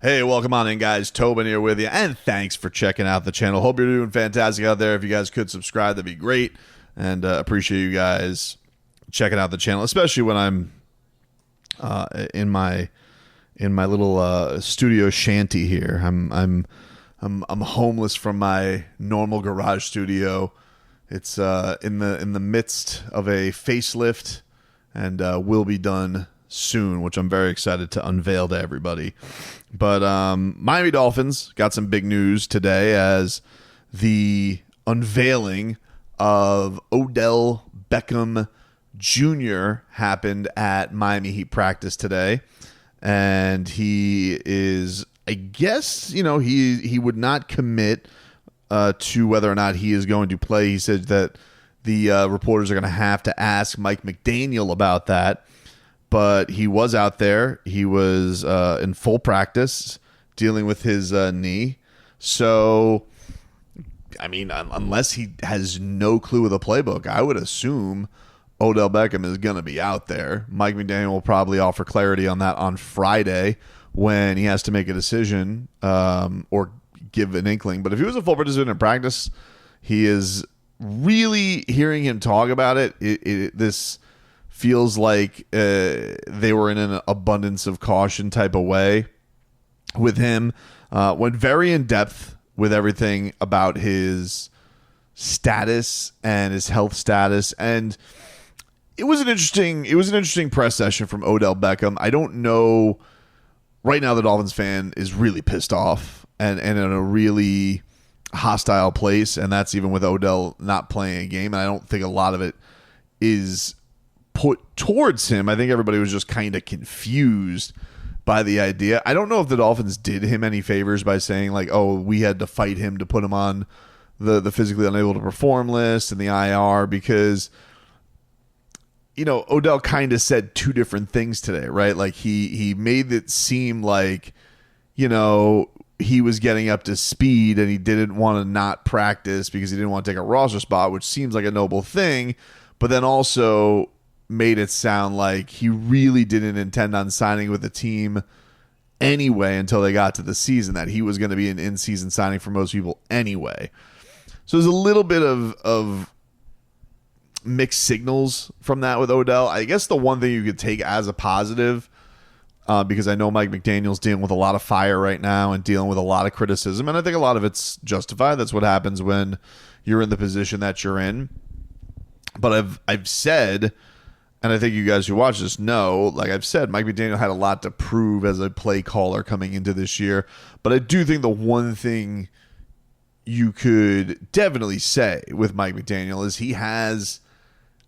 Hey, welcome on in, guys. Tobin here with you, and thanks for checking out the channel. Hope you're doing fantastic out there. If you guys could subscribe, that'd be great, and appreciate you guys checking out the channel, especially when I'm in my little studio shanty here. I'm homeless from my normal garage studio. It's in the midst of a facelift, and will be done soon, which I'm very excited to unveil to everybody. But Miami Dolphins got some big news today as the unveiling of Odell Beckham Jr. happened at Miami Heat practice today. And he is, I guess, he would not commit to whether or not he is going to play. He said that the reporters are going to have to ask Mike McDaniel about that. But he was out there. He was in full practice dealing with his knee. So, I mean, unless he has no clue of the playbook, I would assume Odell Beckham is going to be out there. Mike McDaniel will probably offer clarity on that on Friday when he has to make a decision or give an inkling. But if he was a full participant in practice, he is really hearing him talk about it. This feels like they were in an abundance of caution type of way with him. Went very in depth with everything about his status and his health status, and it was an interesting press session from Odell Beckham. I don't know. Right now, the Dolphins fan is really pissed off and in a really hostile place, and that's even with Odell not playing a game. And I don't think a lot of it is put towards him. I think everybody was just kind of confused by the idea. I don't know if the Dolphins did him any favors by saying like, oh, we had to fight him to put him on the physically unable to perform list and the IR, because Odell kind of said two different things today, right? Like he made it seem like he was getting up to speed and he didn't want to not practice because he didn't want to take a roster spot, which seems like a noble thing, but then also made it sound like he really didn't intend on signing with the team anyway until they got to the season, that he was going to be an in-season signing for most people anyway. So there's a little bit of mixed signals from that with Odell. I guess the one thing you could take as a positive, because I know Mike McDaniel's dealing with a lot of fire right now and dealing with a lot of criticism, and I think a lot of it's justified. That's what happens when you're in the position that you're in. But I've said, and I think you guys who watch this know, like I've said, Mike McDaniel had a lot to prove as a play caller coming into this year. But I do think the one thing you could definitely say with Mike McDaniel is he has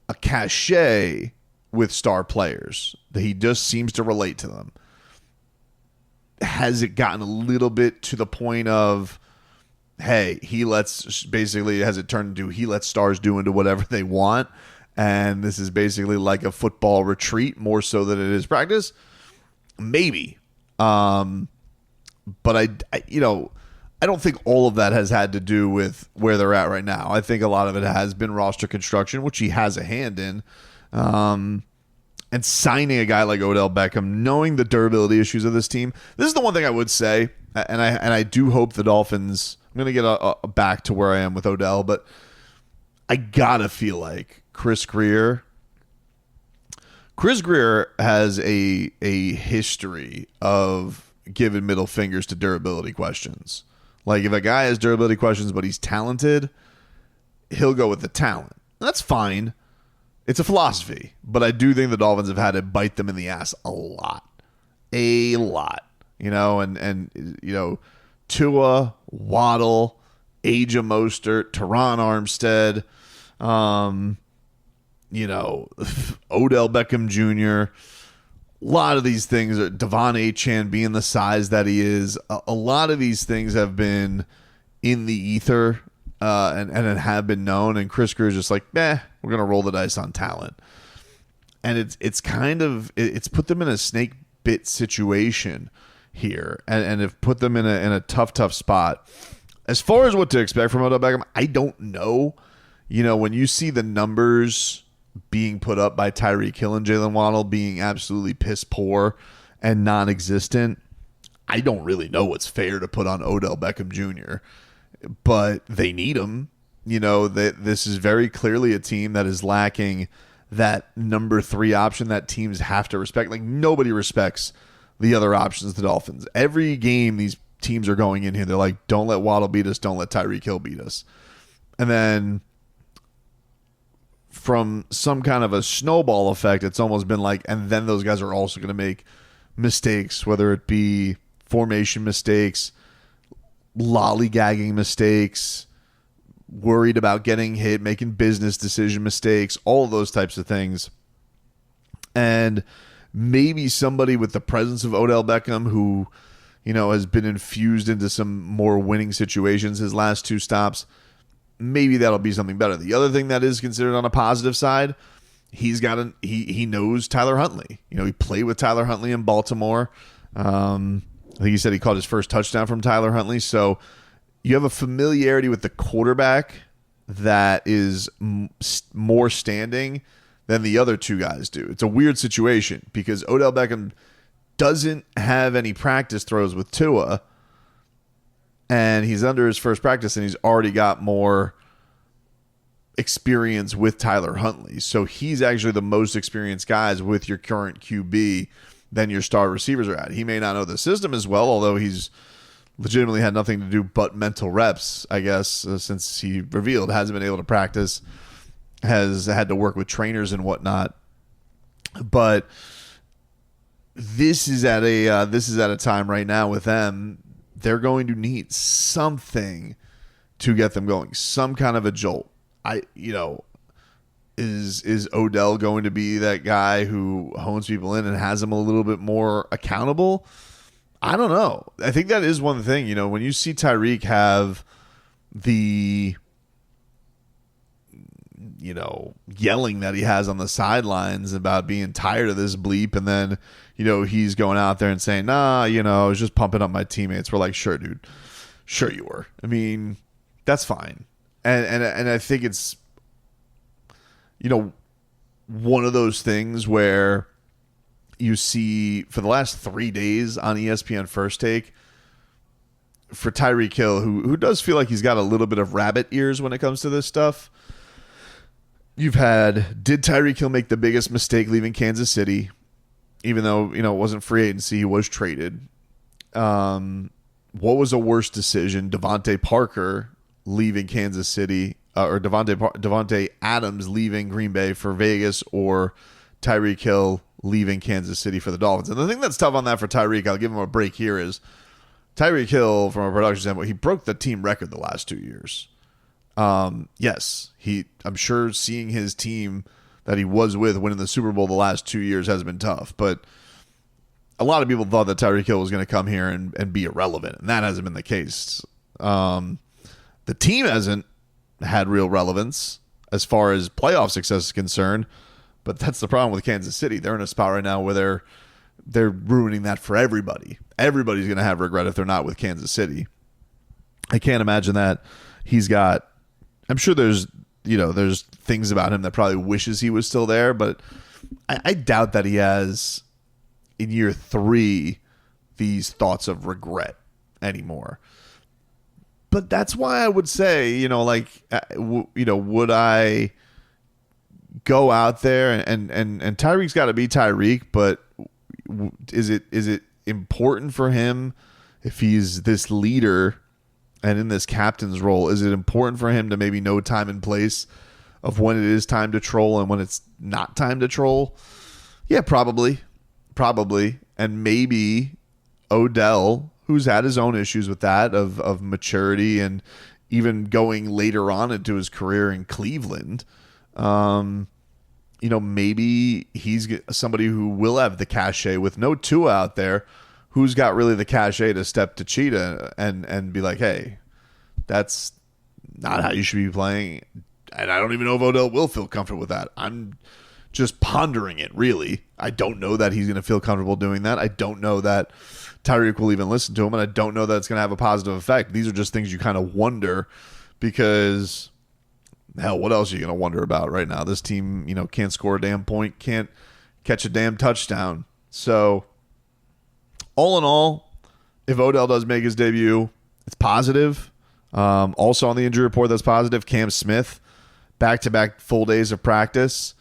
a cachet with star players that he just seems to relate to them. Has it gotten a little bit to the point of, hey, he lets stars do into whatever they want, and this is basically like a football retreat more so than it is practice? Maybe. But I don't think all of that has had to do with where they're at right now. I think a lot of it has been roster construction, which he has a hand in. And signing a guy like Odell Beckham, knowing the durability issues of this team. This is the one thing I would say, and I do hope the Dolphins, I'm going to get back to where I am with Odell, but I got to feel like Chris Greer has a history of giving middle fingers to durability questions. Like if a guy has durability questions but he's talented, he'll go with the talent. That's fine. It's a philosophy. But I do think the Dolphins have had to bite them in the ass a lot. And Tua, Waddle, Aja Mostert, Teron Armstead, Odell Beckham Jr., a lot of these things, Devon Achane being the size that he is, a lot of these things have been in the ether and have been known. And Chris Greer is just like, we're going to roll the dice on talent. And it's put them in a snake bit situation here and have put them in a tough spot. As far as what to expect from Odell Beckham, I don't know. When you see the numbers being put up by Tyreek Hill and Jalen Waddle being absolutely piss poor and non-existent, I don't really know what's fair to put on Odell Beckham Jr., but they need him. This is very clearly a team that is lacking that number 3 option that teams have to respect. Like, nobody respects the other options, the Dolphins. Every game these teams are going in here, they're like, don't let Waddle beat us, don't let Tyreek Hill beat us. And then from some kind of a snowball effect, it's almost been like, and then those guys are also going to make mistakes, whether it be formation mistakes, lollygagging mistakes, worried about getting hit, making business decision mistakes, all of those types of things. And maybe somebody with the presence of Odell Beckham, who, has been infused into some more winning situations his last 2 stops, maybe that'll be something better. The other thing that is considered on a positive side, he knows Tyler Huntley. He played with Tyler Huntley in Baltimore. I think he said he caught his first touchdown from Tyler Huntley. So you have a familiarity with the quarterback that is more standing than the other 2 guys do. It's a weird situation because Odell Beckham doesn't have any practice throws with Tua, and he's under his first practice, and he's already got more experience with Tyler Huntley. So he's actually the most experienced guys with your current QB than your star receivers are at. He may not know the system as well, although he's legitimately had nothing to do but mental reps, I guess, since he revealed hasn't been able to practice, has had to work with trainers and whatnot. But this is at a time right now with them. They're going to need something to get them going, some kind of a jolt. Is Odell going to be that guy who hones people in and has them a little bit more accountable? I don't know. I think that is one thing. When you see Tyreek have the yelling that he has on the sidelines about being tired of this bleep, and then he's going out there and saying, nah, I was just pumping up my teammates. We're like, sure, dude, sure you were. I mean, that's fine. And I think it's one of those things where you see for the last 3 days on ESPN First Take for Tyreek Hill, who does feel like he's got a little bit of rabbit ears when it comes to this stuff. You've had, did Tyreek Hill make the biggest mistake leaving Kansas City, even though, it wasn't free agency, he was traded? What was a worse decision, Devontae Parker leaving Kansas City, or Devontae Adams leaving Green Bay for Vegas, or Tyreek Hill leaving Kansas City for the Dolphins? And the thing that's tough on that for Tyreek, I'll give him a break here, is Tyreek Hill, from a production standpoint, he broke the team record the last 2 years. Yes, I'm sure seeing his team that he was with winning the Super Bowl the last 2 years has been tough, but a lot of people thought that Tyreek Hill was going to come here and be irrelevant, and that hasn't been the case. The team hasn't had real relevance as far as playoff success is concerned, but that's the problem with Kansas City. They're in a spot right now where they're ruining that for everybody. Everybody's going to have regret if they're not with Kansas City. I can't imagine that he's got, I'm sure there's things about him that probably wishes he was still there, but I doubt that he has, in year 3, these thoughts of regret anymore. But that's why I would say, would I go out there and Tyreek's got to be Tyreek, but is it important for him, if he's this leader and in this captain's role, is it important for him to maybe know time and place of when it is time to troll and when it's not time to troll? Yeah, probably. And maybe Odell, who's had his own issues with that, of maturity and even going later on into his career in Cleveland, maybe he's somebody who will have the cachet with no Tua out there, who's got really the cachet to step to Cheetah and be like, hey, that's not how you should be playing. And I don't even know if Odell will feel comfortable with that. I'm just pondering it, really. I don't know that he's going to feel comfortable doing that. I don't know that Tyreek will even listen to him, and I don't know that it's going to have a positive effect. These are just things you kind of wonder, because, hell, what else are you going to wonder about right now? This team, can't score a damn point, can't catch a damn touchdown. So, all in all, if Odell does make his debut, it's positive. Also on the injury report that's positive, Cam Smith, back-to-back full days of practice.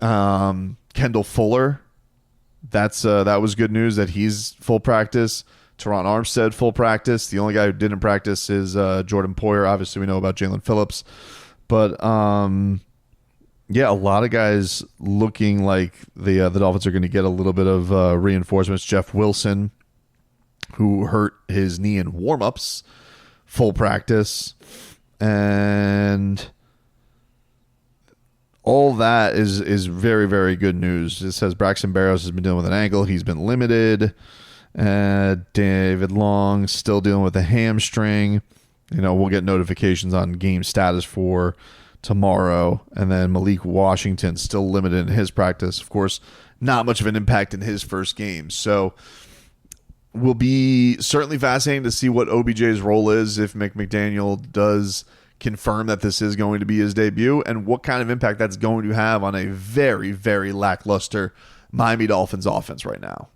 Kendall Fuller, that was good news that he's full practice. Teron Armstead, full practice. The only guy who didn't practice is Jordan Poyer. Obviously, we know about Jalen Phillips. But, yeah, a lot of guys looking like the Dolphins are going to get a little bit of reinforcements. Jeff Wilson, who hurt his knee in warm-ups, full practice. And all that is very, very good news. It says Braxton Berrios has been dealing with an ankle. He's been limited. David Long still dealing with a hamstring. We'll get notifications on game status for tomorrow. And then Malik Washington still limited in his practice. Of course, not much of an impact in his first game. So will be certainly fascinating to see what OBJ's role is if McDaniel does confirm that this is going to be his debut, and what kind of impact that's going to have on a very, very lackluster Miami Dolphins offense right now.